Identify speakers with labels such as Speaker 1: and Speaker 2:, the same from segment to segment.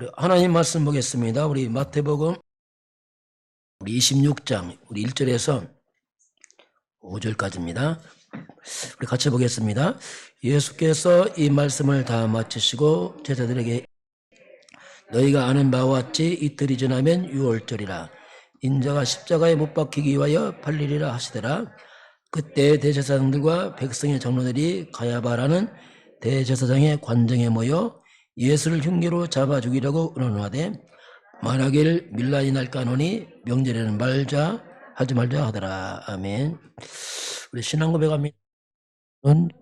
Speaker 1: 우리 하나님 말씀 보겠습니다. 우리 마태복음 우리 26장 우리 1절에서 5절까지입니다. 우리 같이 보겠습니다. 예수께서 이 말씀을 다 마치시고 제자들에게 너희가 아는 바와 같이 이틀이 지나면 유월절이라 인자가 십자가에 못 박히기 위하여 팔리리라 하시더라. 그때 대제사장들과 백성의 장로들이 가야바라는 대제사장의 관정에 모여 예수를 흉기로 잡아 죽이려고 의논하되 만하길 밀란이 날까 하노니 명절에는 하지 말자 하더라. 아멘. 우리 신앙 고백합니다.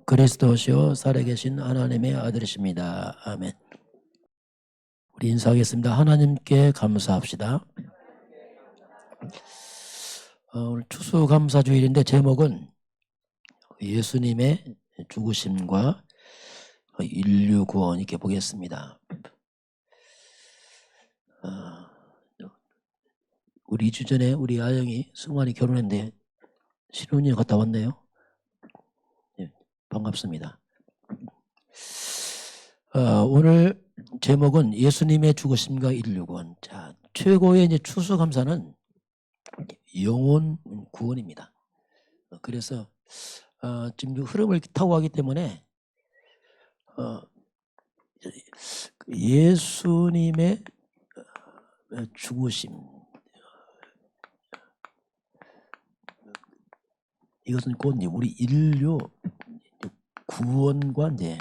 Speaker 1: 그리스도시요 살아계신 하나님의 아들이십니다. 아멘. 우리 인사하겠습니다. 하나님께 감사합시다. 오늘 추수감사주일인데 제목은 예수님의 죽으심과 인류 구원 이렇게 보겠습니다. 우리 2주 전에 우리 아영이 승환이 결혼했는데 신혼여행 갔다 왔네요. 네, 반갑습니다. 오늘 제목은 예수님의 죽으심과 인류 구원. 자, 최고의 이제 추수감사는 영혼 구원입니다. 그래서 지금 흐름을 타고 가기 때문에 예수님의 죽으심, 이것은 곧 우리 인류 구원과 이제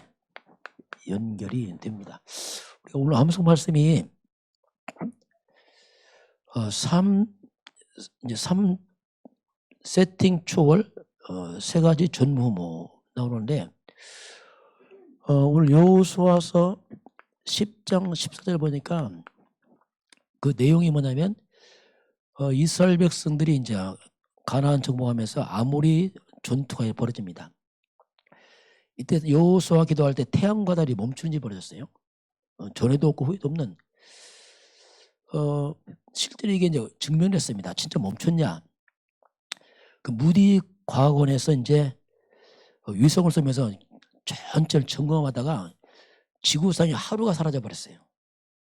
Speaker 1: 연결이 됩니다. 우리가 오늘 함성 말씀이 3 세팅 초월 세 가지 전무후무 나오는데 오늘 여호수아서 10장 14절 보니까 그 내용이 뭐냐면 이스라엘 백성들이 이제 가나안 정복하면서 아모리 전투가 벌어집니다. 이때 여호수아 기도할 때 태양과 달이 멈추는 일이 벌어졌어요. 전에도 없고 후에도 없는 실제로 이게 이제 증명됐습니다. 진짜 멈췄냐? 그 무디 과학원에서 이제 위성을 쏘면서 전체를 점검하다가 지구상에 하루가 사라져 버렸어요.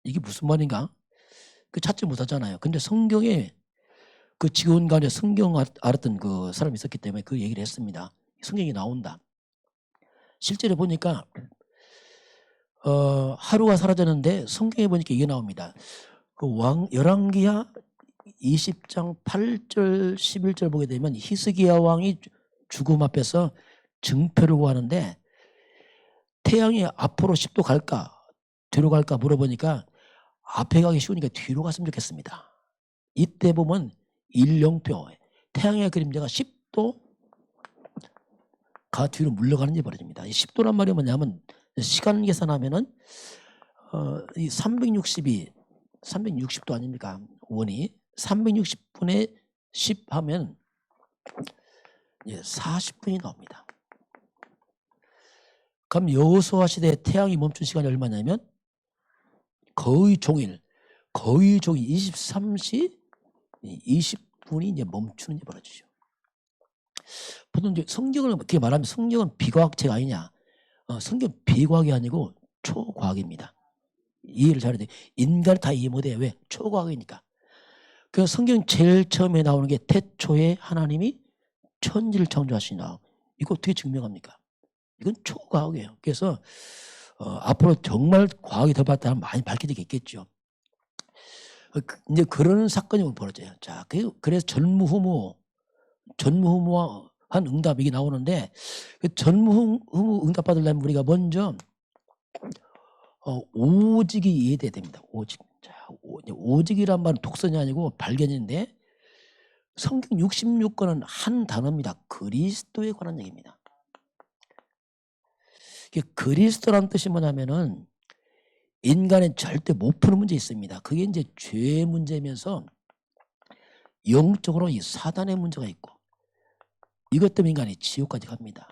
Speaker 1: 이게 무슨 말인가? 그 찾지 못하잖아요. 근데 성경에 그 지구온간에 성경 알았던 그 사람이 있었기 때문에 그 얘기를 했습니다. 성경이 나온다. 실제로 보니까 하루가 사라졌는데 성경에 보니까 이게 나옵니다. 그 열왕기하 20장 8절 11절 보게 되면 히스기야 왕이 죽음 앞에서 증표를 구하는데 태양이 앞으로 10도 갈까 뒤로 갈까 물어보니까 앞에 가기 쉬우니까 뒤로 갔으면 좋겠습니다. 이때 보면 일령표 태양의 그림자가 10도 가 뒤로 물러가는 일이 벌어집니다. 이 10도란 말이 뭐냐면 시간 계산하면은 이 360도 아닙니까? 원이 360분의 10 하면 40분이 나옵니다. 그럼 여호수아 시대에 태양이 멈춘 시간이 얼마냐면 거의 종일 23시 20분이 이제 멈추는 일이 벌어지죠. 보통 이제 성경을 어떻게 말하면 성경은 비과학책 아니냐? 성경 비과학이 아니고 초과학입니다. 이해를 잘해야 돼. 인간을 다 이해 못해요. 왜? 초과학이니까. 그 성경 제일 처음에 나오는 게 태초에 하나님이 천지를 창조하시나. 이거 어떻게 증명합니까? 이건 초과학이에요. 그래서 앞으로 정말 과학이 더 발달하면 많이 밝혀지겠죠. 이제 그런 사건이 벌어져요. 자, 그래서 전무후무한 응답 이게 나오는데 그 전무후무 응답 받으려면 우리가 먼저 오직이 이해돼야 됩니다. 오직. 자, 오직이란 말은 독선이 아니고 발견인데 성경 66권은 한 단어입니다. 그리스도에 관한 얘기입니다. 그리스도란 뜻이 뭐냐면은 인간은 절대 못 푸는 문제 있습니다. 그게 이제 죄의 문제면서 영적으로 이 사단의 문제가 있고 이것 때문에 인간이 지옥까지 갑니다.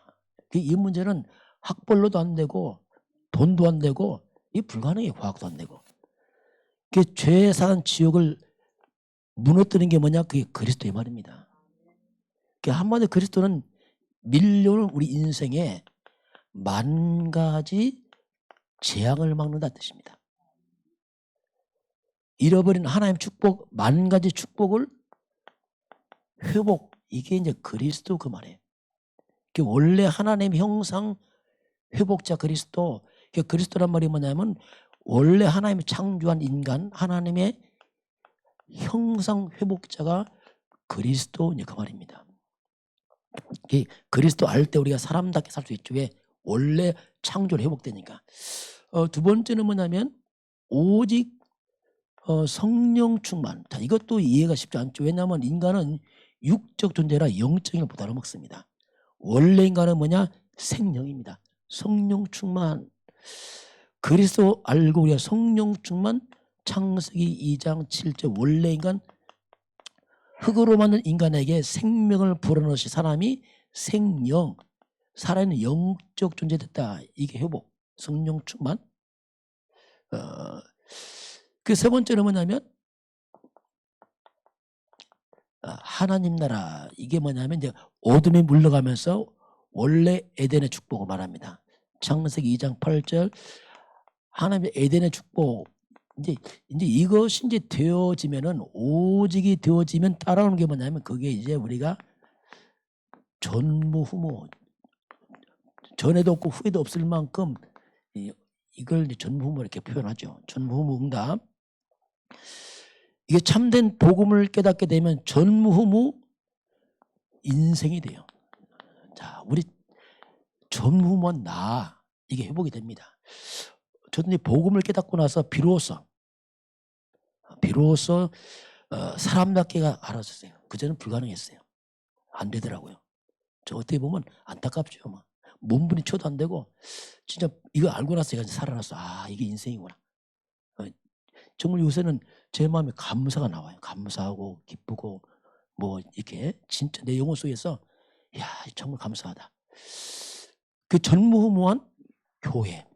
Speaker 1: 이 문제는 학벌로도 안 되고 돈도 안 되고 이 불가능해요. 과학도 안 되고. 그 죄의 사단 지옥을 무너뜨리는 게 뭐냐? 그게 그리스도의 말입니다. 한마디로 그리스도는 밀려오는 우리 인생에 만 가지 재앙을 막는다는 뜻입니다. 잃어버린 하나님의 축복, 만 가지 축복을 회복. 이게 이제 그리스도 그 말이에요. 원래 하나님 형상 회복자 그리스도. 그리스도란 말이 뭐냐면 원래 하나님이 창조한 인간, 하나님의 형상 회복자가 그리스도, 그 말입니다. 그리스도 알 때 우리가 사람답게 살 수 있죠. 왜? 원래 창조를 회복되니까. 두 번째는 뭐냐면 오직 성령 충만. 자, 이것도 이해가 쉽지 않죠. 왜냐하면 인간은 육적 존재라 영적인 걸 못 알아먹습니다. 원래 인간은 뭐냐? 생명입니다. 성령 충만. 그리스도 알고 우리가 성령 충만. 창세기 2장 7절 원래 인간 흙으로 만든 인간에게 생명을 불어넣으시 사람이 생명, 살아있는 영적 존재 됐다. 이게 회복, 성령 충만. 그 세 번째는 뭐냐면 하나님 나라. 이게 뭐냐면 이제 어둠이 물러가면서 원래 에덴의 축복을 말합니다. 창세기 2장 8절 하나님의 에덴의 축복. 이제 이것이 이제 되어지면은 오직이 되어지면 따라오는 게 뭐냐면 그게 이제 우리가 전무후무, 전에도 없고 후에도 없을 만큼 이걸 이제 전무후무 이렇게 표현하죠. 전무후무 응답. 이게 참된 복음을 깨닫게 되면 전무후무 인생이 돼요. 자, 우리 전무후무한 나 이게 회복이 됩니다. 저도 이제 복음을 깨닫고 나서 비로소 사람답게가 알아졌어요. 그전엔 불가능했어요. 안 되더라고요. 저 어떻게 보면 안타깝죠. 막 몸부림 쳐도 안 되고 진짜 이거 알고 나서 제가 살아났어. 아, 이게 인생이구나. 정말 요새는 제 마음에 감사가 나와요. 감사하고 기쁘고 뭐 이렇게 진짜 내 영혼 속에서 야, 정말 감사하다. 그 전무후무한 교회.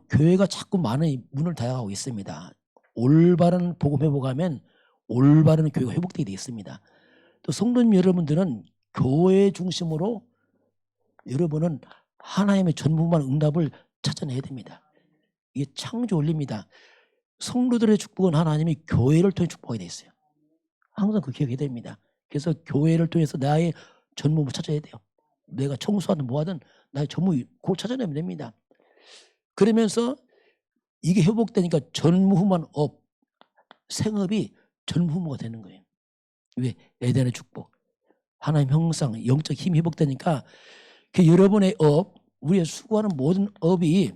Speaker 1: 교회가 자꾸 많은 문을 닫아가고 있습니다. 올바른 복음 회복하면 올바른 교회가 회복되게 되어 있습니다. 또 성도님 여러분들은 교회 중심으로 여러분은 하나님의 전무후무한 응답을 찾아내야 됩니다. 이게 창조 원리입니다. 성도들의 축복은 하나님이 교회를 통해 축복하게 되어 있어요. 항상 그 기억해야 됩니다. 그래서 교회를 통해서 나의 전무를 찾아야 돼요. 내가 청소하든 뭐하든 나의 전무 곧 찾아내면 됩니다. 그러면서 이게 회복되니까 전무후무한 생업이 전무후무가 되는 거예요. 왜? 에덴의 축복, 하나님 형상, 영적 힘이 회복되니까 그 여러분의 우리의 수고하는 모든 업이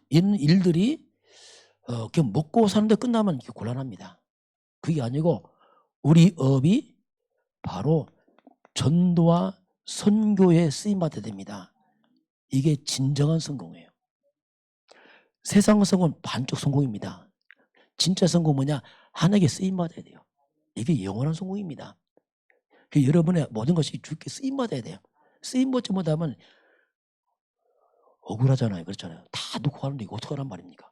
Speaker 1: 있는 일들이 그냥 먹고 사는데 끝나면 곤란합니다. 그게 아니고 우리 업이 바로 전도와 선교에 쓰임받아야 됩니다. 이게 진정한 성공이에요. 세상 성공은 반쪽 성공입니다. 진짜 성공 뭐냐? 하나님께 쓰임받아야 돼요. 이게 영원한 성공입니다. 여러분의 모든 것이 주께 쓰임받아야 돼요. 쓰임받지 못하면 억울하잖아요. 그렇잖아요. 다 놓고 가는데 이거 어떡하란 말입니까?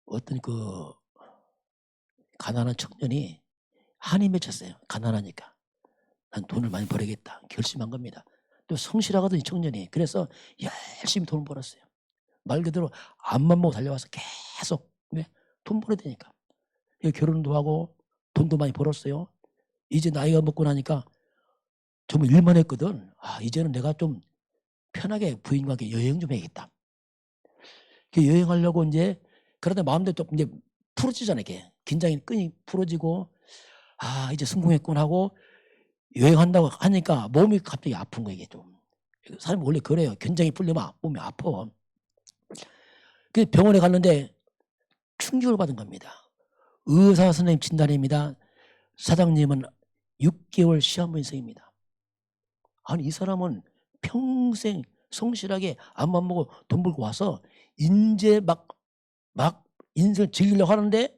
Speaker 1: 어떤 그 가난한 청년이 한이 맺혔어요. 가난하니까. 난 돈을 많이 벌어야겠다. 결심한 겁니다. 또 성실하거든 이 청년이. 그래서 열심히 돈을 벌었어요. 말 그대로 앞만 보고 달려와서 계속 왜? 돈 벌어야 되니까. 결혼도 하고 돈도 많이 벌었어요. 이제 나이가 먹고 나니까 정말 일만 했거든. 아, 이제는 내가 좀 편하게 부인과 함께 여행 좀 해야겠다. 여행하려고 이제 그러다 마음대로 좀 이제 풀어지잖아요. 이게 긴장이 끈이 풀어지고 아, 이제 성공했군 하고 여행한다고 하니까 몸이 갑자기 아픈 거예요. 이게 좀. 사람이 원래 그래요. 긴장이 풀리면 몸이 아파. 그 병원에 갔는데 충격을 받은 겁니다. 의사 선생님 진단입니다. 사장님은 6개월 시한부 인생입니다. 아니 이 사람은 평생 성실하게 앞만 보고 돈 벌고 와서 이제 막 인생을 즐기려고 하는데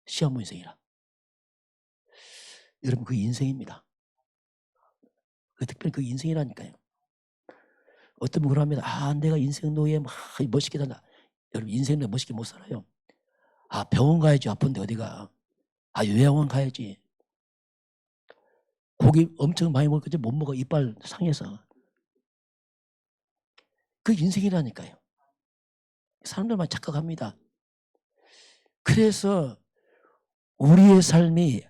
Speaker 1: 시한부 인생이라. 여러분 그게 인생입니다. 특별히 그게 인생이라니까요. 어떤 분은 그럽니다. 아, 내가 인생 노예 막 멋있게 산다. 여러분 인생 노예 멋있게 못 살아요. 아, 병원 가야지. 아픈데 어디가. 아, 요양원 가야지. 고기 엄청 많이 먹을 거지 못 먹어. 이빨 상해서. 그 인생이라니까요. 사람들만 착각합니다. 그래서 우리의 삶이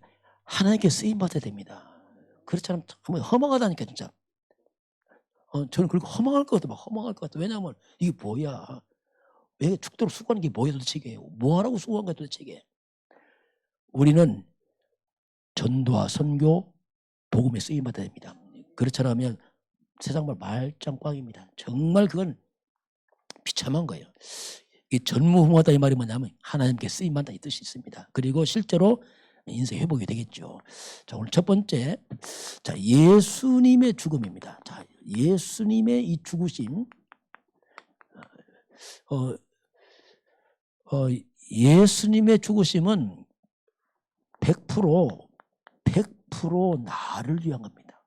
Speaker 1: 하나님께 쓰임받아야 됩니다. 그렇지 않으면 정말 허망하다니까 진짜. 저는 그리고 허망할 것 같아. 막 허망할 것 같아. 왜냐하면 이게 뭐야. 왜 죽도록 수고하는 게 뭐야 도대체 이게. 뭐하라고 수고한 거야 도대체 이게. 우리는 전도와 선교, 복음에 쓰임받아야 됩니다. 그렇지 않으면 세상 말짱꽝입니다. 정말 그건 비참한 거예요. 이 전무후무하다 이 말이 뭐냐면 하나님께 쓰임받다 이 뜻이 있습니다. 그리고 실제로 인생 회복이 되겠죠. 자, 오늘 첫 번째, 자, 예수님의 죽음입니다. 자, 예수님의 이 죽으심, 예수님의 죽으심은 100% 나를 위한 겁니다.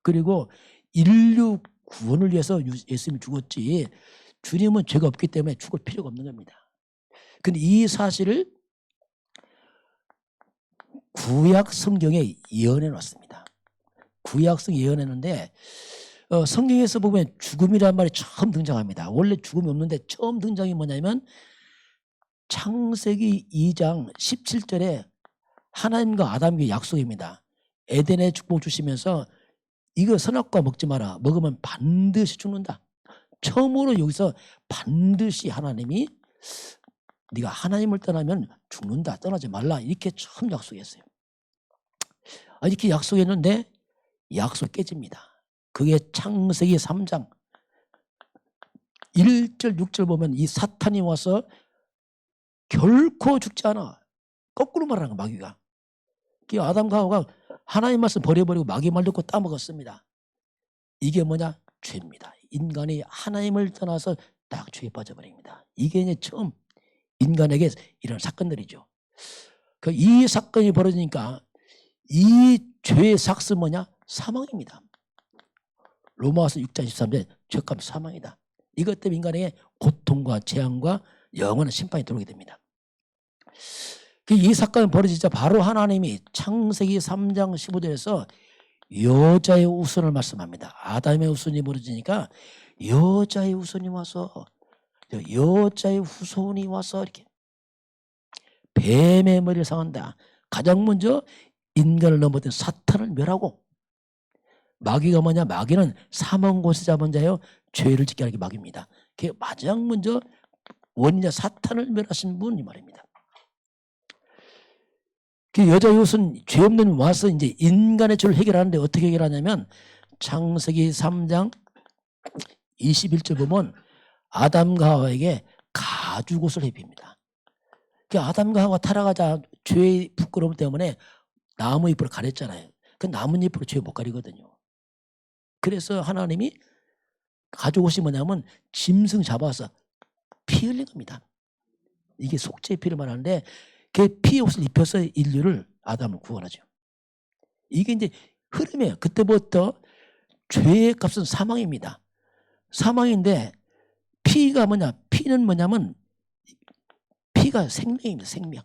Speaker 1: 그리고 인류 구원을 위해서 예수님이 죽었지 주님은 죄가 없기 때문에 죽을 필요가 없는 겁니다. 근데 이 사실을 구약 성경에 예언해 놨습니다. 구약성 예언했는데 성경에서 보면 죽음이라는 말이 처음 등장합니다. 원래 죽음이 없는데 처음 등장이 뭐냐면 창세기 2장 17절에 하나님과 아담에게 약속입니다. 에덴의 축복 주시면서 이거 선악과 먹지 마라. 먹으면 반드시 죽는다. 처음으로 여기서 반드시 하나님이 네가 하나님을 떠나면 죽는다. 떠나지 말라. 이렇게 처음 약속했어요. 이렇게 약속했는데 약속 깨집니다. 그게 창세기 3장 1절 6절 보면 이 사탄이 와서 결코 죽지 않아. 거꾸로 말하는 거야 마귀가. 아담과 하와가 하나님 말씀 버려버리고 마귀 말 듣고 따먹었습니다. 이게 뭐냐? 죄입니다. 인간이 하나님을 떠나서 딱 죄에 빠져버립니다. 이게 이제 처음 인간에게 이런 사건들이죠. 이 사건이 벌어지니까 이 죄의 삭스 뭐냐? 사망입니다. 로마서 6장 13절 죄값 사망이다. 이것 때문에 인간에게 고통과 재앙과 영원한 심판이 들어오게 됩니다. 이 사건이 벌어지자 바로 하나님이 창세기 3장 15절에서 여자의 후손을 말씀합니다. 아담의 후손이 벌어지니까 여자의 후손이 와서 여자의 후손이 와서 이렇게 뱀의 머리를 상한다. 가장 먼저 인간을 넘어든 사탄을 멸하고 마귀가 뭐냐? 마귀는 사망 곳에 잡은 자여 죄를 짓게 하는 게 마귀입니다. 그게 가장 먼저 원인자 사탄을 멸하신 분이 말입니다. 그 여자의 후손 죄 없는 와서 이제 인간의 죄를 해결하는데 어떻게 해결하냐면 창세기 3장 21절 보면 아담과 하와에게 가죽옷을 입힙니다. 아담과 하와가 타락하자 죄의 부끄러움 때문에 나무잎으로 가렸잖아요. 그 나뭇잎으로 죄 못 가리거든요. 그래서 하나님이 가죽옷이 뭐냐면 짐승 잡아서 피 흘린 겁니다. 이게 속죄의 피를 말하는데 그 피의 옷을 입혀서 인류를 아담을 구원하죠. 이게 이제 흐름이에요. 그때부터 죄의 값은 사망입니다. 사망인데 피가 뭐냐? 피는 뭐냐면 피가 생명입니다. 생명.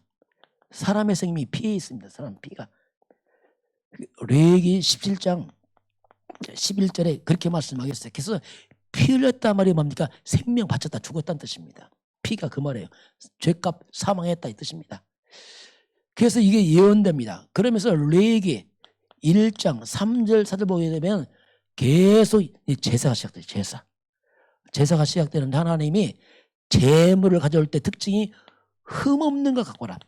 Speaker 1: 사람의 생명이 피에 있습니다. 사람 피가. 레위기 17장 11절에 그렇게 말씀하겠어요. 그래서 피 흘렸다 말이 뭡니까? 생명 바쳤다 죽었다는 뜻입니다. 피가 그 말이에요. 죄값 사망했다 이 뜻입니다. 그래서 이게 예언됩니다. 그러면서 레위기 1장 3절 4절 보게 되면 계속 제사가 시작돼요. 제사가 시작되는데 하나님이 제물을 가져올 때 특징이 흠없는 거 갖고 와라.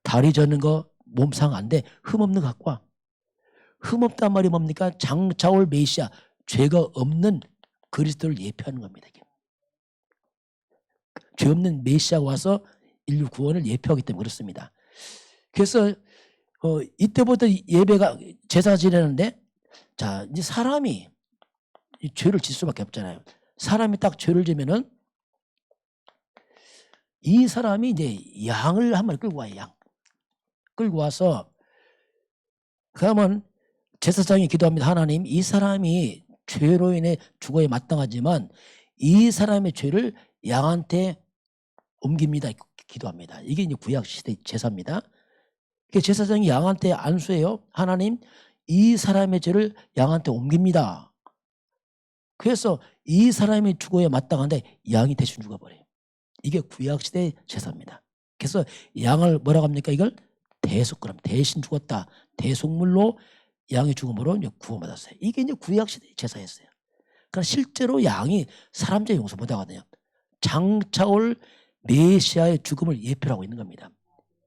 Speaker 1: 다리 저는 거 몸상 안 돼. 흠없는 거 갖고 와. 흠없단 말이 뭡니까? 장차올 메시아 죄가 없는 그리스도를 예표하는 겁니다. 이게. 죄 없는 메시아가 와서 인류 구원을 예표하기 때문에 그렇습니다. 그래서 이때부터 예배가 제사 지내는데 자 이제 사람이 이 죄를 질 수밖에 없잖아요. 사람이 딱 죄를 지면은 이 사람이 이제 양을 한 마리 끌고 와요. 양 끌고 와서 그러면 제사장이 기도합니다. 하나님 이 사람이 죄로 인해 죽어야 마땅하지만 이 사람의 죄를 양한테 옮깁니다. 기도합니다. 이게 이제 구약 시대 제사입니다. 제사장이 양한테 안수해요. 하나님 이 사람의 죄를 양한테 옮깁니다. 그래서 이 사람이 죽어야 마땅한데 양이 대신 죽어버려요. 이게 구약시대의 제사입니다. 그래서 양을 뭐라고 합니까? 이걸 대속그럼 대신 죽었다. 대속물로 양의 죽음으로 이제 구원받았어요. 이게 이제 구약시대의 제사였어요. 그러니까 실제로 양이 사람 죄 용서 못하거든요. 장차올 메시아의 죽음을 예표하고 있는 겁니다.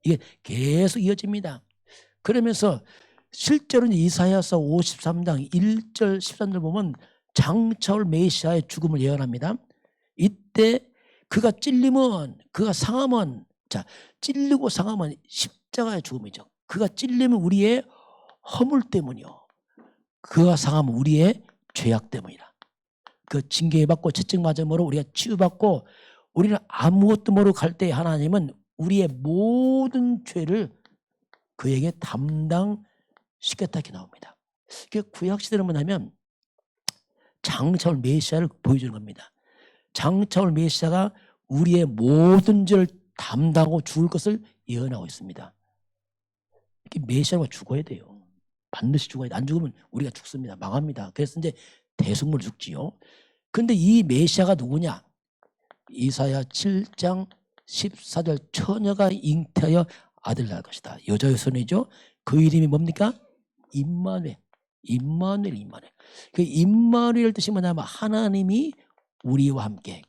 Speaker 1: 이게 계속 이어집니다. 그러면서 실제로 이사야서 53장 1절 13절 보면 장차올 메시아의 죽음을 예언합니다. 이때 그가 찔리면, 그가 상하면, 자, 찔리고 상하면 십자가의 죽음이죠. 그가 찔리면 우리의 허물 때문이요. 그가 상하면 우리의 죄악 때문이라. 그 징계받고 채찍맞음으로 우리가 치유받고 우리는 아무것도 모르고 갈 때 하나님은 우리의 모든 죄를 그에게 담당시켰다 이렇게 나옵니다. 구약시대는 뭐냐면 장차올 메시아를 보여주는 겁니다. 장차올 메시아가 우리의 모든 죄를 담당하고 죽을 것을 예언하고 있습니다. 메시아가 죽어야 돼요. 반드시 죽어야 돼. 안 죽으면 우리가 죽습니다. 망합니다. 그래서 이제 대속물 죽지요. 근데 이 메시아가 누구냐? 이사야 7장 14절 처녀가 잉태하여 아들을 낳을 것이다. 여자의 손이죠. 그 이름이 뭡니까? 임마누엘. 임마누엘. 그 임마누엘 뜻이 뭐냐면 하나님이 우리와 함께.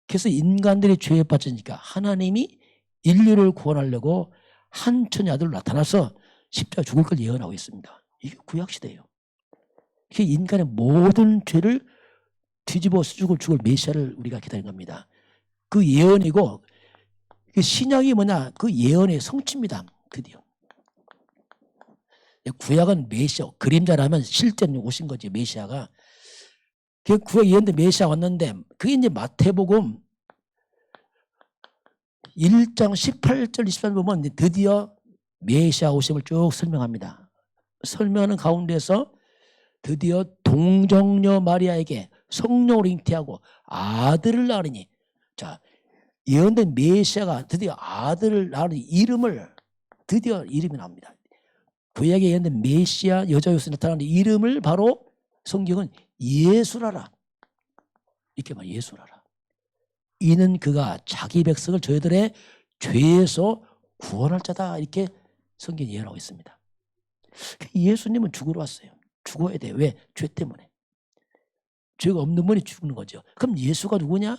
Speaker 1: 그래서 인간들이 죄에 빠지니까 하나님이 인류를 구원하려고 한 처녀 아들로 나타나서 십자가 죽을 걸 예언하고 있습니다. 이게 구약시대예요. 이게 인간의 모든 죄를 뒤집어 죽을 메시아를 우리가 기다린 겁니다. 그 예언이고 그 신약이 뭐냐? 그 예언의 성취입니다. 드디어. 구약은 메시아, 그림자라면 실제는 오신 거지 메시아가. 그 구약 예언대 메시아 왔는데 그게 이제 마태복음 1장 18절 23절 보면 드디어 메시아 오심을 쭉 설명합니다. 설명하는 가운데서 드디어 동정녀 마리아에게 성령으로 잉태하고 아들을 낳으니, 자, 예언된 메시아가 드디어 아들을 낳으니 이름을, 드디어 이름이 나옵니다. 구약에 예언된 메시아 여자로서 나타나는 이름을 바로 성경은 예수라라 이렇게 말해요. 예수라라. 이는 그가 자기 백성을 저희들의 죄에서 구원할 자다 이렇게 성경이 예언하고 있습니다. 예수님은 죽으러 왔어요. 죽어야 돼요. 왜? 죄 때문에. 죄가 없는 분이 죽는 거죠. 그럼 예수가 누구냐?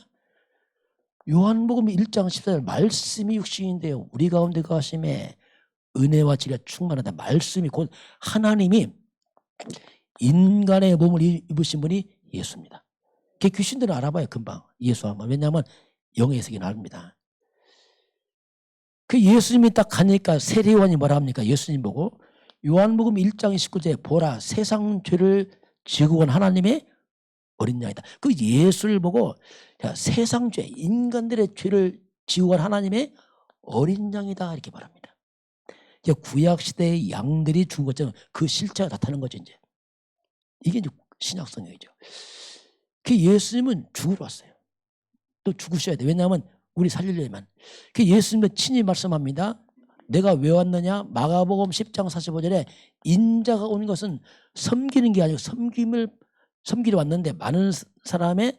Speaker 1: 요한복음 1장 14절 말씀이 육신인데요. 우리 가운데 거하심에 은혜와 진리가 충만하다. 말씀이 곧 하나님이 인간의 몸을 입으신 분이 예수입니다. 그 귀신들은 알아봐요. 금방 예수하면. 왜냐하면 영의 세계는 압니다. 그 예수님이 딱 가니까 세례요한이 뭐라 합니까? 예수님 보고 요한복음 1장 19절에 보라 세상 죄를 지고 온 하나님의 어린 양이다. 그 예수를 보고 야, 세상 죄, 인간들의 죄를 지고 온 하나님의 어린 양이다 이렇게 말합니다. 구약 시대의 양들이 죽은 것처럼 그 실체가 나타나는 거죠. 이제 이게 이제 신약 성경이죠. 그 예수님은 죽으러 왔어요. 또 죽으셔야 돼. 왜냐하면 우리 살리려면. 그 예수님도 친히 말씀합니다. 내가 왜 왔느냐? 마가복음 10장 45절에 인자가 온 것은 섬기는 게 아니고 섬기러 왔는데 많은 사람의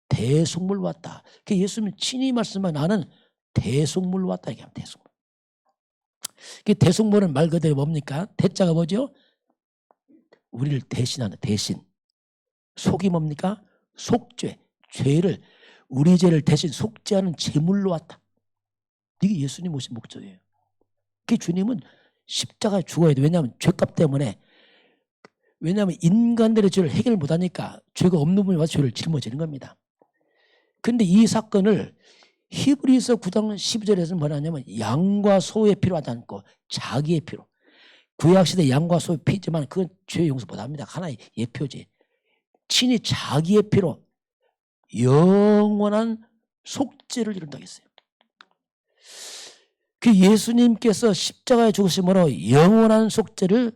Speaker 1: 대속물로 왔다. 그 예수님은 친히 말씀한 나는 대속물로 왔다. 이게 대속물. 그 대속물은 말 그대로 뭡니까? 대자가 뭐죠? 우리를 대신하는 대신. 속이 뭡니까? 속죄. 죄를 우리 죄를 대신 속죄하는 제물로 왔다. 이게 예수님 오신 목적이에요. 그 주님은 십자가에 죽어야 돼. 왜냐하면 죄값 때문에. 왜냐하면 인간들의 죄를 해결 못하니까 죄가 없는 분이 와서 죄를 짊어지는 겁니다. 그런데 이 사건을 히브리서 9장 12절에서는 뭐라냐면 양과 소의 피로 하지 않고 자기의 피로. 구약시대 양과 소의 피지만 그건 죄 용서 못합니다. 하나의 예표지. 친히 자기의 피로 영원한 속죄를 이룬다고 했어요. 그 예수님께서 십자가에 죽으심으로 영원한 속죄를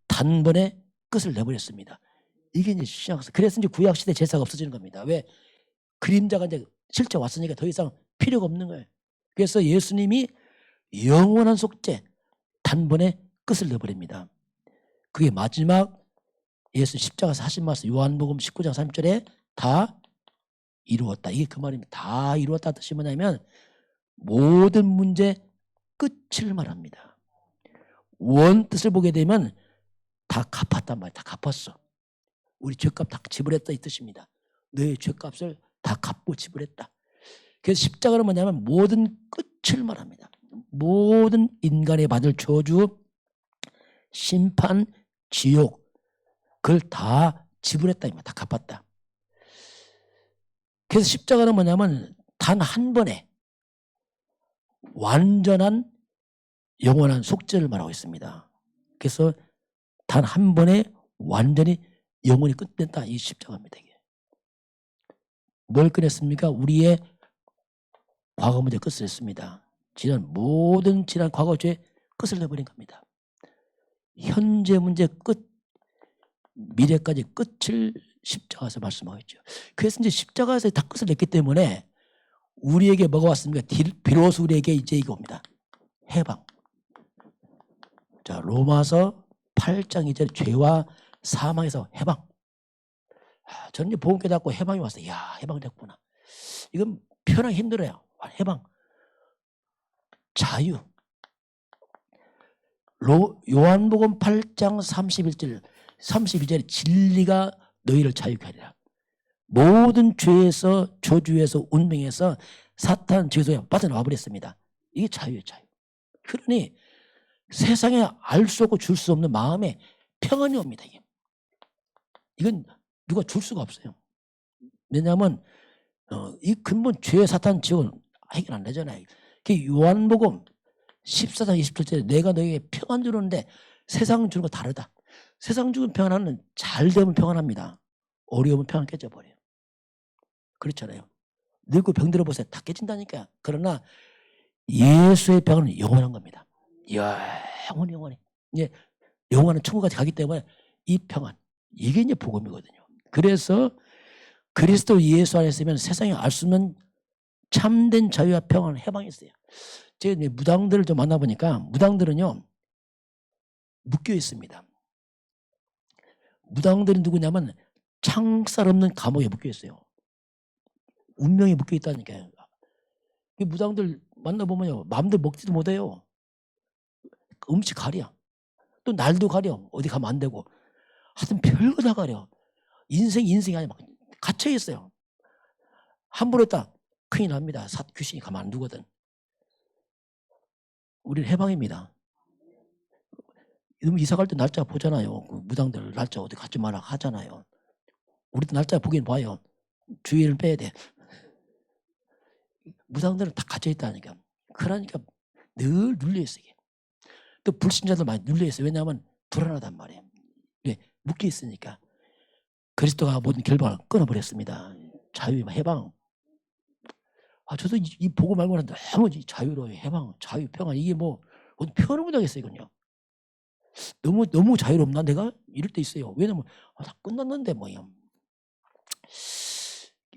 Speaker 1: 단번에 끝을 내버렸습니다. 이게 이제 신약성. 그래서 이제 구약시대 제사가 없어지는 겁니다. 왜? 그림자가 이제 실제 왔으니까 더 이상 필요가 없는 거예요. 그래서 예수님이 영원한 속죄 단번에 끝을 내버립니다. 그게 마지막 예수 십자가에서 하신 말씀 요한복음 19장 3절에 다 이루었다. 이게 그 말입니다. 다 이루었다 뜻이 뭐냐면 모든 문제 끝을 말합니다. 원 뜻을 보게 되면 다 갚았단 말이야. 다 갚았어. 우리 죄값 다 지불했다 이 뜻입니다. 너의 죄값을 다 갚고 지불했다. 그래서 십자가는 뭐냐면 모든 끝을 말합니다. 모든 인간이 받을 저주, 심판, 지옥 그걸 다 지불했다. 다 갚았다. 그래서 십자가는 뭐냐면 단 한 번에 완전한 영원한 속죄를 말하고 있습니다. 그래서 단 한 번에 완전히 영원히 끝냈다. 이 십자가입니다. 이게. 뭘 끝냈습니까? 우리의 과거 문제 끝을 냈습니다. 모든 지난 과거 죄 끝을 내버린 겁니다. 현재 문제 끝, 미래까지 끝을 십자가에서 말씀하고 있죠. 그래서 이제 십자가에서 다 끝을 냈기 때문에 우리에게 뭐가 왔습니까? 비로소 우리에게 이제 이거 옵니다. 해방. 자, 로마서 8장 2절 죄와 사망에서 해방. 저는 이제 복음 깨닫고 해방이 왔어요. 야, 해방됐구나. 이건 표현하기 힘들어요. 해방. 자유. 요한복음 8장 32절에 진리가 너희를 자유케 하리라. 모든 죄에서 저주에서 운명에서 사탄 죄소에 빠져나와 버렸습니다. 이게 자유예요. 자유. 그러니 세상에 알 수 없고 줄 수 없는 마음에 평안이 옵니다. 이건 누가 줄 수가 없어요. 왜냐하면 이 근본 죄 사탄 지옥은 해결 안 되잖아요. 요한복음 14장 27절에 내가 너에게 평안 주는데 세상 주는 거 다르다. 세상 주는 평안은 잘 되면 평안합니다. 어려우면 평안 깨져버려요. 그렇잖아요. 늙고 병들어 보세요. 다 깨진다니까. 그러나 예수의 평안은 영원한 겁니다. 영원히. 이제 영원한 천국까지 가기 때문에 이 평안. 이게 이제 복음이거든요. 그래서 그리스도 예수 안에 있으면 세상에 알 수 없는 참된 자유와 평안을 해방이 있어요. 제가 이제 무당들을 좀 만나보니까 무당들은요 묶여 있습니다. 무당들이 누구냐면 창살 없는 감옥에 묶여 있어요. 운명이 묶여 있다니까요. 무당들 만나보면요 마음대로 먹지도 못해요. 음식 가려. 또 날도 가려. 어디 가면 안 되고. 하여튼 별거 다 가려. 인생이 아니라 막 갇혀 있어요. 함부로 했다 큰일 납니다. 귀신이 가만 안 두거든. 우리는 해방입니다. 이사 갈 때 날짜 보잖아요. 그 무당들 날짜 어디 가지 마라 하잖아요. 우리도 날짜 보긴 봐요. 주의를 빼야 돼. 무당들은 다 갇혀 있다니까. 그러니까 늘 눌려 있어 이게. 또 불신자들 많이 눌려 있어요. 왜냐하면 불안하단 말이에요. 묶여 있으니까. 그리스도가 모든 결박을 끊어버렸습니다. 자유, 해방. 저도 이 복음 말고는 너무 자유로워요. 해방, 자유, 평안. 이게 뭐 표현을 못하겠어요. 이건요. 너무 자유롭나 내가? 이럴 때 있어요. 왜냐면 다 끝났는데 뭐요.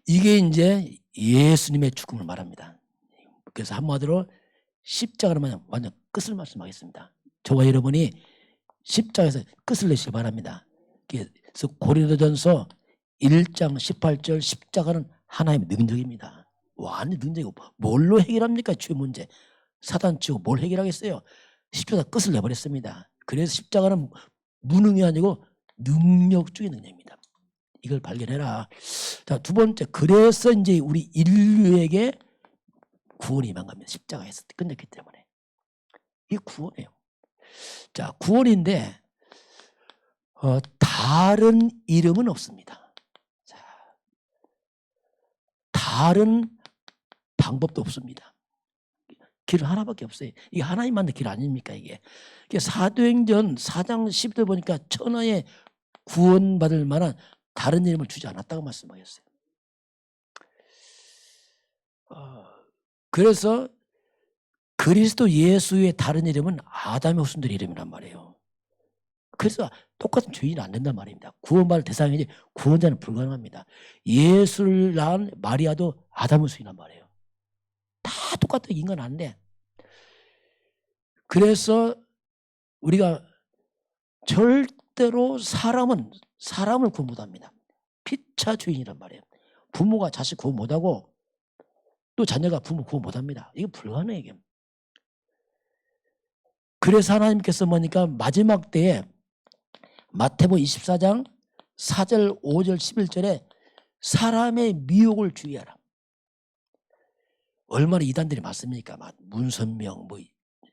Speaker 1: 이게 이제 예수님의 죽음을 말합니다. 그래서 한마디로 십자가로 완전 끝을 말씀하겠습니다. 저와 여러분이 십자가에서 끝을 내시기 바랍니다. 그래서 고린도전서 1장 18절 십자가는 하나님의 능력입니다. 완전 능력이고 뭘로 해결합니까? 죄 문제. 사단 치고 뭘 해결하겠어요? 십자가 끝을 내버렸습니다. 그래서 십자가는 무능이 아니고 능력적인 능력입니다. 이걸 발견해라. 자, 두 번째, 그래서 이제 우리 인류에게 구원이 임한 겁니다. 십자가에서 끝냈기 때문에. 이게 구원이에요. 자, 구원인데 다른 이름은 없습니다. 자, 다른 방법도 없습니다. 길 하나밖에 없어요. 이게 하나님 만든 길 아닙니까 이게. 사도행전 4장 10절 보니까 천하에 구원받을 만한 다른 이름을 주지 않았다고 말씀하셨어요. 그래서 그리스도 예수의 다른 이름은 아담의 후손들 이름이란 말이에요. 그래서 똑같은 죄인은 안 된단 말입니다. 구원받을 대상이지 구원자는 불가능합니다. 예수를 낳은 마리아도 아담의 후손이란 말이에요. 다 똑같은 인간 안 돼. 그래서 우리가 절대로 사람을 구원 못합니다. 피차 주인이란 말이에요. 부모가 자식 구원 못하고 또 자녀가 부모 구원 못합니다. 이게 불가능해요. 이게. 그래서 하나님께서 뭐니까 마지막 때에 마태복음 24장 4절 5절 11절에 사람의 미혹을 주의하라. 얼마나 이단들이 많습니까? 문선명 뭐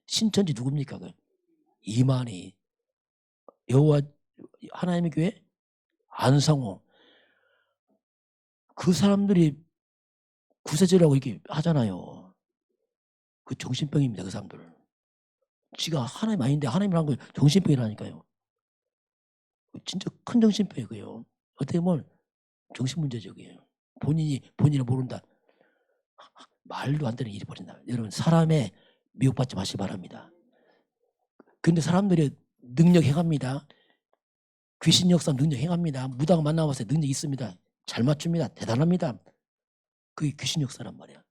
Speaker 1: 신천지 누굽니까? 이만희 여호와 하나님의 교회 안상호 그 사람들이 구세주라고 이렇게 하잖아요. 그 정신병입니다. 그 사람들. 지가 하나님 아닌데 하나님이라는 걸 정신병이라니까요. 진짜 큰 정신병이고요. 어떻게 보면 정신문제죠. 그게. 본인을 모른다. 말도 안 되는 일이 벌어진다. 여러분 사람의 미혹받지 마시기 바랍니다. 그런데 사람들이 능력 행합니다. 귀신 역사 능력 행합니다. 무당 만나봤을 때 능력 있습니다. 잘 맞춥니다. 대단합니다. 그게 귀신 역사란 말이야.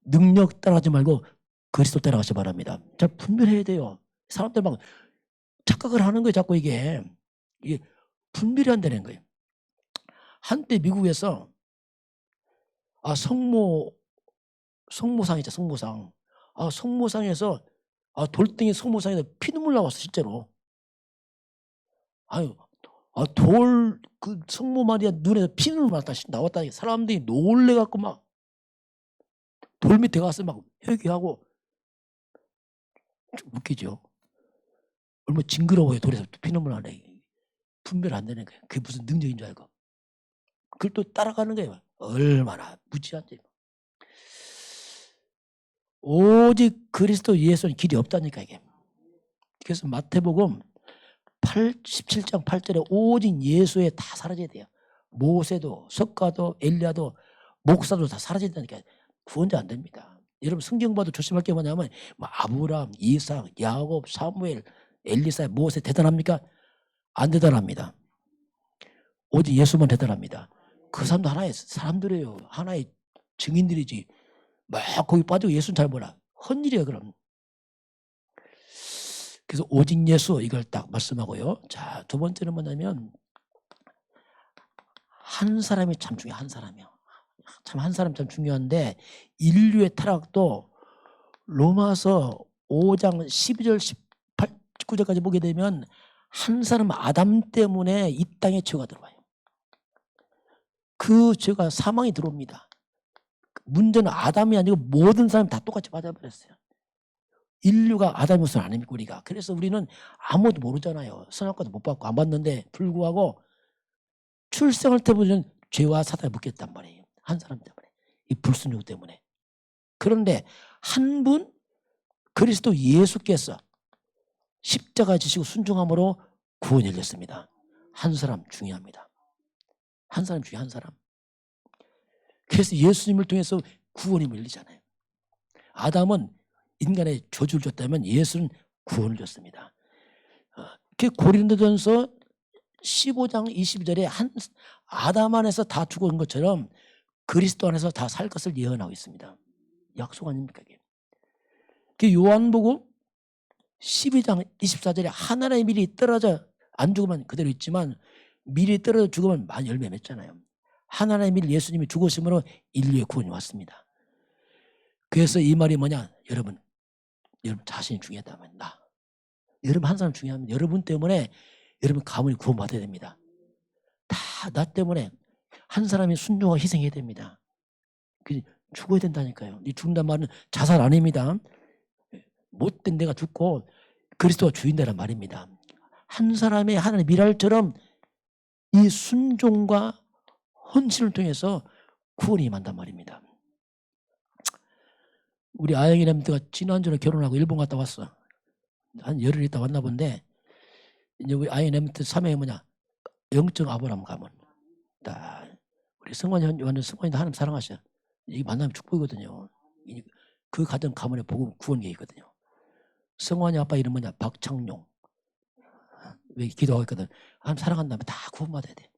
Speaker 1: 능력 따라가지 말고 그리스도 따라가시 바랍니다. 잘 분별해야 돼요. 사람들 막 착각을 하는 거예요. 자꾸 이게 분별이 안 되는 거예요. 한때 미국에서 성모상 있죠. 성모상. 성모상에서 돌덩이 성모상에서 피눈물 나왔어 실제로. 그 성모 마리아 눈에서 피눈물 나왔다. 사람들이 놀래갖고 막 돌 밑에 가서 막 회개하고. 좀 웃기죠. 얼마나 징그러워요. 돌에서 피눈물 나네. 분별 안 되는 거예요. 그게 무슨 능력인 줄 알고. 그걸 또 따라가는 거예요. 얼마나 무지한지. 오직 그리스도 예수는 길이 없다니까 이게. 그래서 마태복음 17장 8절에 오직 예수에 다 사라져야 돼요. 모세도 석가도 엘리야도 목사도 다 사라져야 되니까 구원자 안 됩니다. 여러분 성경 봐도 조심할 게 뭐냐면 아브라함, 이삭, 야곱, 사무엘, 엘리사, 모세 대단합니까? 안 대단합니다. 오직 예수만 대단합니다. 그 사람도 하나의 사람들이에요. 하나의 증인들이지. 막 거기 빠지고 예수는 잘 몰라. 헛일이야 그럼. 그래서 오직 예수 이걸 딱 말씀하고요. 자, 두 번째는 뭐냐면 한 사람이 참 중요해요. 한 사람이요. 참 한 사람 참 중요한데 인류의 타락도 로마서 5장 12절 18, 19절까지 보게 되면 한 사람 아담 때문에 이 땅에 죄가 들어와요. 그 죄가 사망이 들어옵니다. 문제는 아담이 아니고 모든 사람이 다 똑같이 맞아버렸어요. 인류가 아담의 것은 아닙니까 우리가. 그래서 우리는 아무것도 모르잖아요. 선악과도 못 받고 안 받는데 불구하고 출생할 때부터는 죄와 사단에 묶였단 말이에요. 한 사람 때문에. 이 불순종 때문에. 그런데 한 분 그리스도 예수께서 십자가 지시고 순종함으로 구원이 열렸습니다. 한 사람 중요합니다. 한 사람 중요한 한 사람. 그래서 예수님을 통해서 구원이 열리잖아요. 아담은 인간의 저주를 줬다면 예수는 구원을 줬습니다. 고린도전서 15장 22절에 아담 안에서 다 죽은 것처럼 그리스도 안에서 다 살 것을 예언하고 있습니다. 약속 아닙니까? 이게 요한복음 12장 24절에 하나님의 미리 떨어져 안 죽으면 그대로 있지만 미리 떨어져 죽으면 많이 열매 맺잖아요. 하나님의 미리 예수님이 죽으심으로 인류의 구원이 왔습니다. 그래서 이 말이 뭐냐? 여러분 자신이 중요하다면 여러분 한 사람 중요합니다. 여러분 때문에 여러분 가문이 구원받아야 됩니다. 다 나 때문에 한 사람이 순종하고 희생해야 됩니다. 죽어야 된다니까요. 이 죽는다는 말은 자살 아닙니다. 못된 내가 죽고 그리스도가 주인다는 말입니다. 한 사람의 하나님의 미랄처럼 이 순종과 헌신을 통해서 구원이 임한단 말입니다. 우리 아영이 램트가 지난주에 결혼하고 일본 갔다 왔어. 한 열흘 있다 왔나 본데 이제 우리 아영이 램트 3회에 뭐냐 영적 아브라함 가문. 우리 성환이 완전 성환이도 하나님 사랑하셔. 이게 만나면 축복이거든요. 그 가정 가문에 복음 구원이 있거든요. 성환이 아빠 이름 뭐냐 박창용. 왜 기도하고 있거든. 하나님 사랑한다면 다 구원받아야 돼.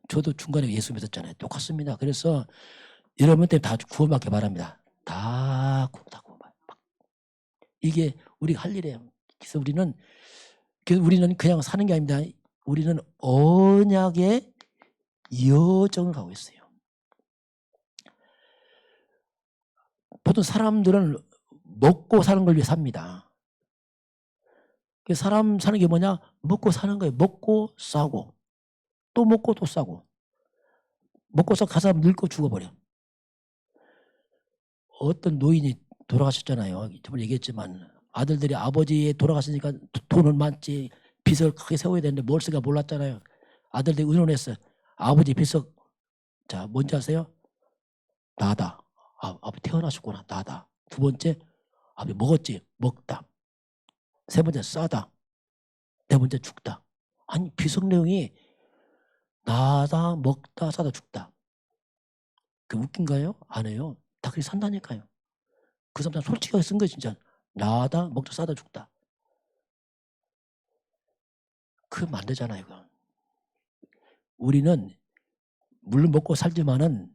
Speaker 1: 저도 중간에 예수 믿었잖아요. 똑같습니다. 그래서 여러분 때문에 다 구원받기 바랍니다. 다 구원받아. 이게 우리가 할 일이에요. 그래서 우리는 그냥 사는 게 아닙니다. 우리는 언약의 여정을 가고 있어요. 보통 사람들은 먹고 사는 걸 위해 삽니다. 사람 사는 게 뭐냐? 먹고 사는 거예요. 먹고 싸고 또 먹고 또 싸고 먹고 서 가서 늙고 죽어버려. 어떤 노인이 돌아가셨잖아요. 저번에 얘기했지만 아들들이 아버지 돌아가시니까 돈은 많지 빚을 크게 세워야 되는데 뭘 쓸까 몰랐잖아요. 아들들이 의논했어요. 아버지 빚을 자 뭔지 아세요? 나다. 아버지 태어나셨구나. 나다. 두 번째 아버지 먹었지. 먹다. 세 번째 싸다. 네 번째 죽다. 아니 비석 내용이 나다 먹다 싸다 죽다. 그 웃긴가요? 아니에요. 다 그렇게 산다니까요. 그 사람 다 솔직하게 쓴 거예요. 진짜 나다 먹다 싸다 죽다. 그러면 안 되잖아요. 그건. 우리는 물론 먹고 살지만은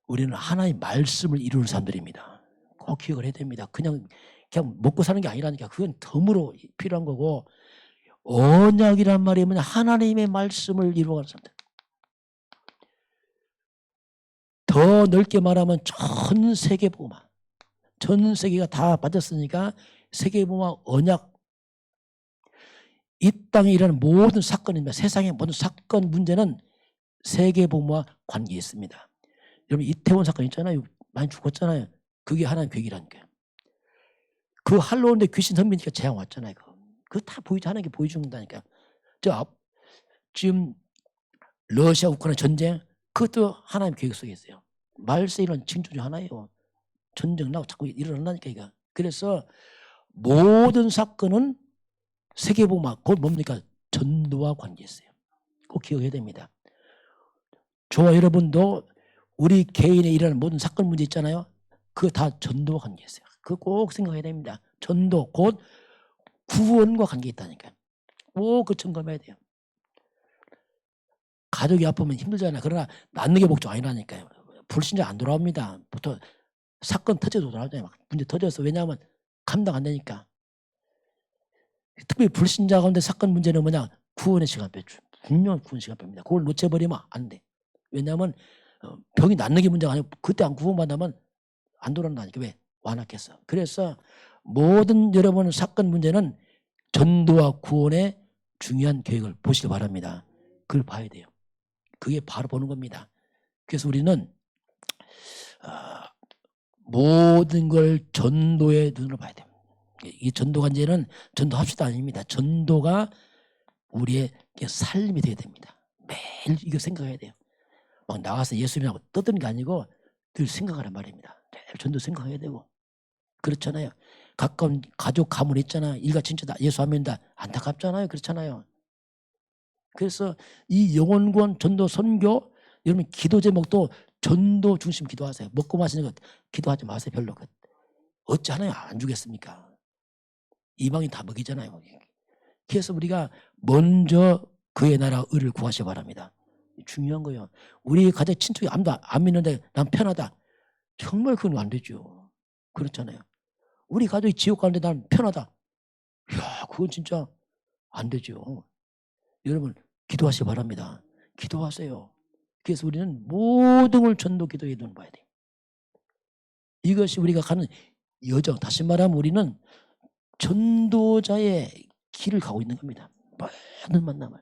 Speaker 1: 우리는 하나의 말씀을 이루는 사람들입니다. 꼭 기억을 해야 됩니다. 그냥 먹고 사는 게 아니라니까. 그건 덤으로 필요한 거고 언약이란 말이 뭐냐 하나님의 말씀을 이루어가는 사람들. 더 넓게 말하면 전 세계 복음화. 전 세계가 다 빠졌으니까 세계 복음화 언약. 이 땅에 일어나는 모든 사건입니다. 세상의 모든 사건 문제는 세계 복음화 관계에 있습니다. 여러분 이태원 사건 있잖아요. 많이 죽었잖아요. 그게 하나님 계획이라니까요. 그 할로운데 귀신 선비니까 재앙 왔잖아요. 그거 다 하나님께 보여준다니까요. 지금 러시아 우크라이나 전쟁 그것도 하나님 계획 속에 있어요. 말세 이런 징조 중 하나예요. 전쟁 나고 자꾸 일어난다니까 이거. 그래서 모든 사건은 세계복음화 곧 뭡니까? 전도와 관계있어요. 꼭 기억해야 됩니다. 저와 여러분도 우리 개인에 일어나는 모든 사건 문제 있잖아요. 그거 다 전도와 관계있어요. 그거 꼭 생각해야 됩니다. 전도 곧 구원과 관계 있다니까요. 꼭 그 점검해야 돼요. 가족이 아프면 힘들잖아요. 그러나 낫는 게 목적 아니라니까요. 불신자 안 돌아옵니다. 보통 사건 터져도 돌아오잖아요. 문제 터져서. 왜냐하면 감당 안 되니까. 특히 불신자 가운데 사건 문제는 뭐냐? 구원의 시간표. 분명 구원 시간표입니다. 그걸 놓쳐버리면 안 돼. 왜냐하면 병이 낫는 게 문제가 아니고 그때 안 구원받으면 안 돌아온다니까. 왜? 완악했어. 그래서 모든 여러분 사건 문제는 전도와 구원의 중요한 계획을 보시기 바랍니다. 그걸 봐야 돼요. 그게 바로 보는 겁니다. 그래서 우리는 모든 걸 전도의 눈으로 봐야 돼요. 이 전도 관제는 전도합시다 아닙니다. 전도가 우리의 삶이 되어야 됩니다. 매일 이거 생각해야 돼요. 막 나가서 예수님하고 떠드는 게 아니고 늘 생각하란 말입니다. 매일 전도 생각해야 되고. 그렇잖아요. 가까운 가족 가문 있잖아. 일가 친척다 예수 안 믿는다. 안타깝잖아요. 그렇잖아요. 그래서 이 영혼구원 전도 선교 여러분 기도 제목도 전도 중심 기도하세요. 먹고 마시는 것 기도하지 마세요. 별로. 어찌 하나요? 안 주겠습니까? 이방인 다 먹이잖아요. 그래서 우리가 먼저 그의 나라 의를 구하시기 바랍니다. 중요한 거예요. 우리 가족 친척이 아무도 안 믿는데 난 편하다. 정말 그건 안 되죠. 그렇잖아요. 우리 가족이 지옥 가는데 난 편하다. 이야, 그건 진짜 안 되죠. 여러분 기도하시기 바랍니다. 기도하세요. 그래서 우리는 모든 걸 전도 기도에 눈을 봐야 돼요. 이것이 우리가 가는 여정. 다시 말하면 우리는 전도자의 길을 가고 있는 겁니다. 많은 만남을.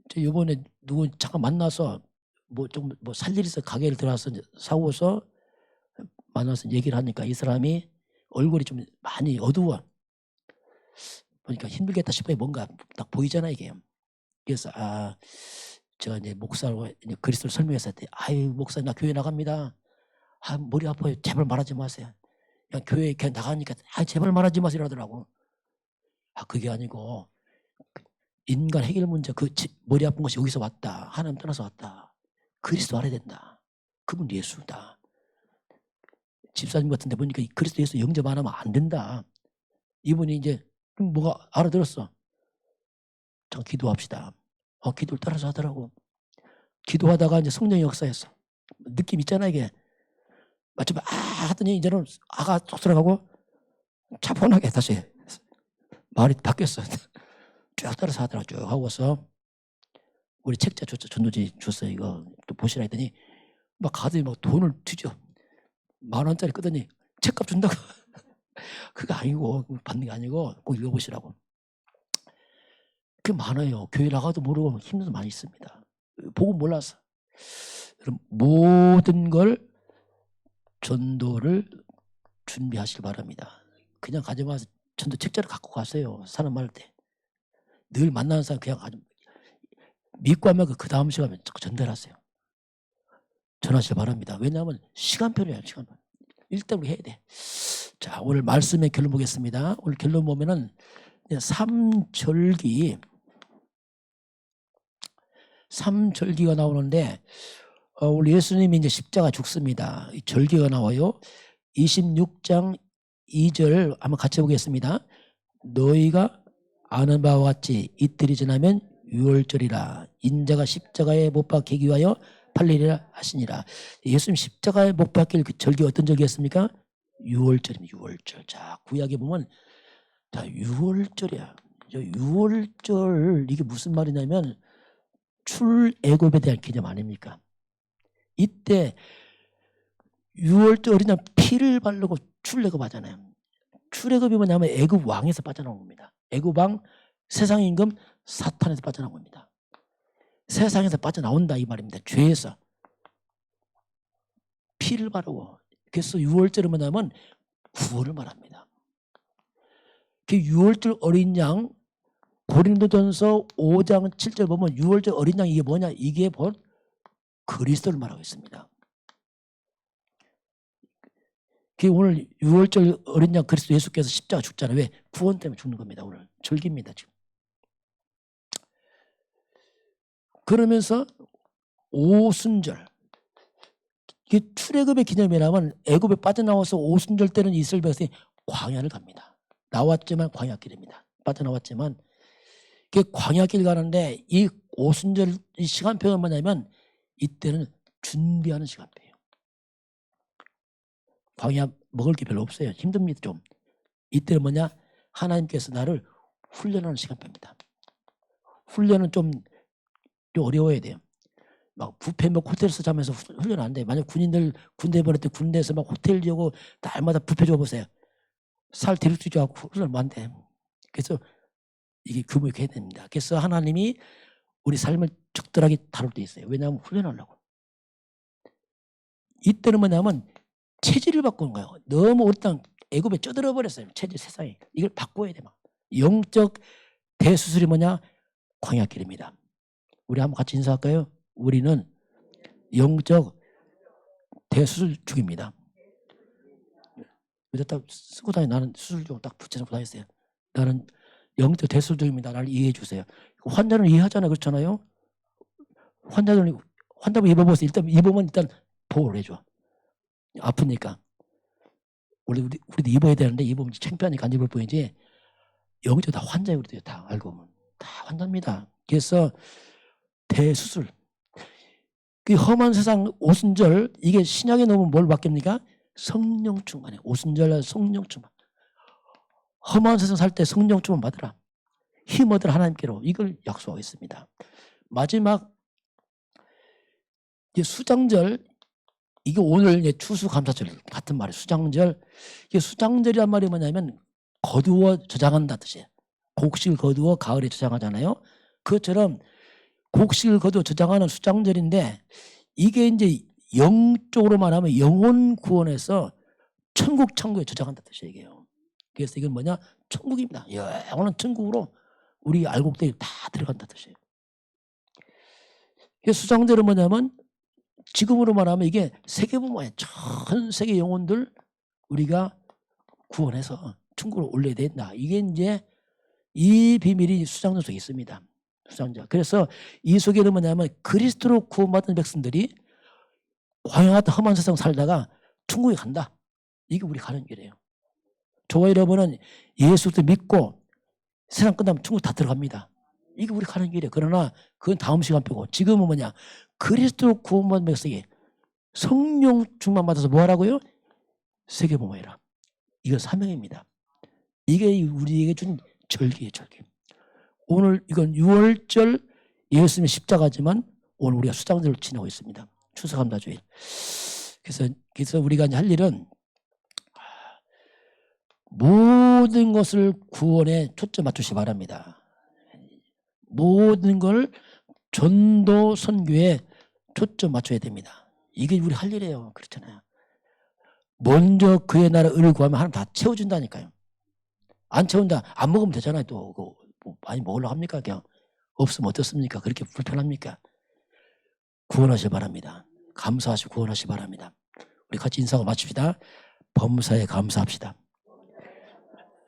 Speaker 1: 저 이번에 누구 잠깐 만나서 뭐 살 일이 있어 가게를 들어와서 사고서 만나서 얘기를 하니까 이 사람이 얼굴이 좀 많이 어두워. 보니까 힘들겠다 싶어요. 뭔가 딱 보이잖아 이게. 그래서 제가 이제 목사로 그리스도를 설명했을 때 아유 목사 나 교회 나갑니다. 머리 아파요. 제발 말하지 마세요. 그냥 교회 그냥 나가니까 제발 말하지 마세요 이러더라고. 그게 아니고 인간 해결 문제 머리 아픈 것이 여기서 왔다. 하나님 떠나서 왔다. 그리스도 알아야 된다. 그분 예수다. 집사님 같은 데 보니까 그리스도 예수 영접 안 하면 안 된다. 이분이 이제 뭐가 알아들었어. 참 기도합시다. 기도를 따라서 하더라고. 기도하다가 이제 성령의 역사였어. 느낌 있잖아 이게. 마침 하더니 이제는 쏙 들어가고 차분하게 다시 말이 바뀌었어. 쭉 따라서 하더라고. 쭉 하고서 우리 책자 줬어. 전도지 줬어. 이거 또 보시라 했더니 막 가더니 막 돈을 뒤져. 10,000원짜리 끄더니 책값 준다고. 그거 아니고, 받는 게 아니고 꼭 읽어보시라고. 그 많아요. 교회 나가도 모르고 힘든 거 많이 있습니다. 보고 몰라서. 모든 걸 전도를 준비하시길 바랍니다. 그냥 가져와서 전도 책자를 갖고 가세요. 사람 많을 때. 늘 만나는 사람 그냥 믿고 하면 그 다음 시간에 전달하세요. 전하시길 바랍니다. 왜냐하면 시간표래요. 시간표. 일단 우리 해야 돼. 자, 오늘 말씀의 결론 보겠습니다. 오늘 결론 보면은 삼절기가 나오는데 우리 예수님이 이제 십자가 죽습니다. 이 절기가 나와요. 26장 2절 한번 같이 보겠습니다. 너희가 아는 바와 같이 이틀이 지나면 유월절이라 인자가 십자가에 못 박히기 위하여 팔리리라 하시니라. 예수님 십자가에 못 박힐 그 절기 어떤 절기였습니까? 유월절입니다. 유월절. 자, 구약에 보면 자, 유월절이야. 유월절 이게 무슨 말이냐면 출애굽에 대한 개념 아닙니까? 이때 유월절 어린 양 피를 바르고 출애굽 하잖아요. 출애굽이 뭐냐면 애굽 왕에서 빠져나온 겁니다. 애굽 왕 세상 임금 사탄에서 빠져나온 겁니다. 세상에서 빠져나온다 이 말입니다. 죄에서 피를 바르고. 그래서 유월절은 뭐냐면 구원을 말합니다. 그 유월절 어린 양 고린도전서 5장 7절 보면 유월절 어린 양 이게 뭐냐? 이게 본 그리스도를 말하고 있습니다. 그 오늘 유월절 어린 양 그리스도 예수께서 십자가 죽잖아요. 왜? 구원 때문에 죽는 겁니다. 오늘 절기입니다. 지금. 그러면서 오순절 이게 출애굽의 기념이라면 애굽에 빠져나와서 오순절 때는 이스라엘 백성이 광야를 갑니다. 나왔지만 광야길입니다. 빠져나왔지만 그 광야길 가는데 이 오순절 이 시간표가 뭐냐면 이때는 준비하는 시간표예요. 광야 먹을 게 별로 없어요. 힘듭니다 좀. 이때는 뭐냐? 하나님께서 나를 훈련하는 시간표입니다. 훈련은 좀 어려워야 돼요. 막 뷔페 먹고 호텔에서 자면서 훈련 안 돼. 만약 군인들 군대 보낼 때 군대에서 막 호텔 지고 날마다 뷔페 줘보세요. 살 데려주지 않고 훈련 안 돼. 그래서 이게 교육해야 됩니다. 그래서 하나님이 우리 삶을 적절하게 다룰 때 있어요. 왜냐하면 훈련하려고. 이때는 뭐냐면 체질을 바꾸는 거예요. 너무 오랫동안 애굽에 쪄들어 버렸어요. 체질 세상에. 이걸 바꿔야 돼. 막. 영적 대수술이 뭐냐? 광야길입니다. 우리 한번 같이 인사할까요? 우리는 영적 대수술 중입니다. 이제 딱 쓰고 다니 나는 수술 중 딱 붙여서 다녔어요. 나는 영적 대수술 중입니다. 나를 이해해 주세요. 환자는 이해하잖아요. 그렇잖아요. 환자분 입어보세요. 일단 입으면 일단 보호를 해줘. 아프니까. 우리도 입어야 되는데 입으면 창피하니까 안 입을 뿐이지 영적 다 환자예요. 우리도 다 알고 보면. 다 환자입니다. 그래서 대수술. 그 험한 세상 오순절 이게 신약에 넣으면 뭘 받습니까? 성령 충만해. 오순절 성령 충만. 험한 세상 살 때 성령 충만 받으라. 힘 얻으라 하나님께로. 이걸 약속하겠습니다. 마지막 수장절 이게 오늘 추수감사절 같은 말이에요. 수장절. 이게 수장절이란 말이 뭐냐면 거두어 저장한다 뜻이에요. 곡식을 거두어 가을에 저장하잖아요. 그것처럼 곡식을 거두어 저장하는 수장절인데 이게 이제 영적으로 말하면 영혼 구원에서 천국에 저장한다 뜻이에요. 이게요. 그래서 이건 뭐냐? 천국입니다. 영원한 천국으로 우리 알곡들이 다 들어간다 뜻이에요. 수장절은 뭐냐면 지금으로 말하면 이게 세계보면 전 세계 영혼들 우리가 구원해서 천국으로 올려야 된다. 이게 이제 이 비밀이 수장절 속에 있습니다. 수장절. 그래서 이 속에는 뭐냐면 그리스도로 구원받은 백성들이 광야 같은 험한 세상 살다가 천국에 간다. 이게 우리 가는 길이에요. 저와 여러분은 예수를 믿고 세상 끝나면 천국 다 들어갑니다. 이게 우리 가는 길이에요. 그러나 그건 다음 시간표고 지금은 뭐냐? 그리스도 구원받은 백성이 성령 충만 받아서 뭐 하라고요? 세계보고해라. 이거 사명입니다. 이게 우리에게 준 절기예요. 절기. 오늘 이건 6월절 예수님의 십자가지만 오늘 우리가 수장절을 지내고 있습니다. 추수감사주일. 그래서 우리가 이제 할 일은 모든 것을 구원에 초점 맞추시 바랍니다. 모든 걸 전도 선교에 초점 맞춰야 됩니다. 이게 우리 할 일이에요. 그렇잖아요. 먼저 그의 나라 의를 구하면 하나님 다 채워준다니까요. 안 채운다, 안 먹으면 되잖아요. 또 뭐 많이 먹으려고 합니까? 그냥 없으면 어떻습니까? 그렇게 불편합니까? 구원하시 바랍니다. 감사하시고 구원하시 바랍니다. 우리 같이 인사하고 마칩시다. 범사에 감사합시다.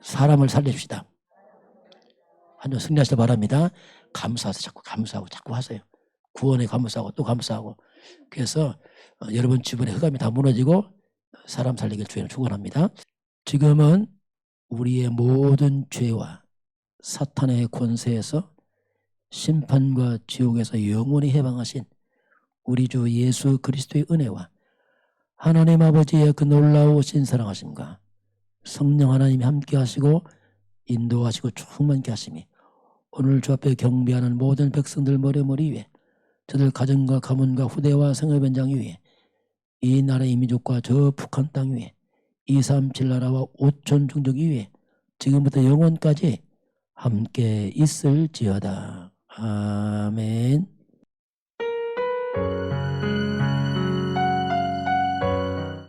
Speaker 1: 사람을 살려줍시다. 한번 승리하시기 바랍니다. 감사하세요. 자꾸 감사하고 자꾸 하세요. 구원에 감사하고 또 감사하고. 그래서 여러분 주변에 흑암이 다 무너지고 사람 살리길 주의를 축원합니다. 지금은 우리의 모든 죄와 사탄의 권세에서 심판과 지옥에서 영원히 해방하신 우리 주 예수 그리스도의 은혜와 하나님 아버지의 그 놀라우신 사랑하심과 성령 하나님이 함께 하시고 인도하시고 충만케 하심이 오늘 주 앞에 경배하는 모든 백성들 머리 위에 저들 가정과 가문과 후대와 성읍 현장 위에 이 나라의 민족과 저 북한 땅 위에 237 나라와 5천 종족 위에 지금부터 영원까지 함께 있을지어다. 아멘.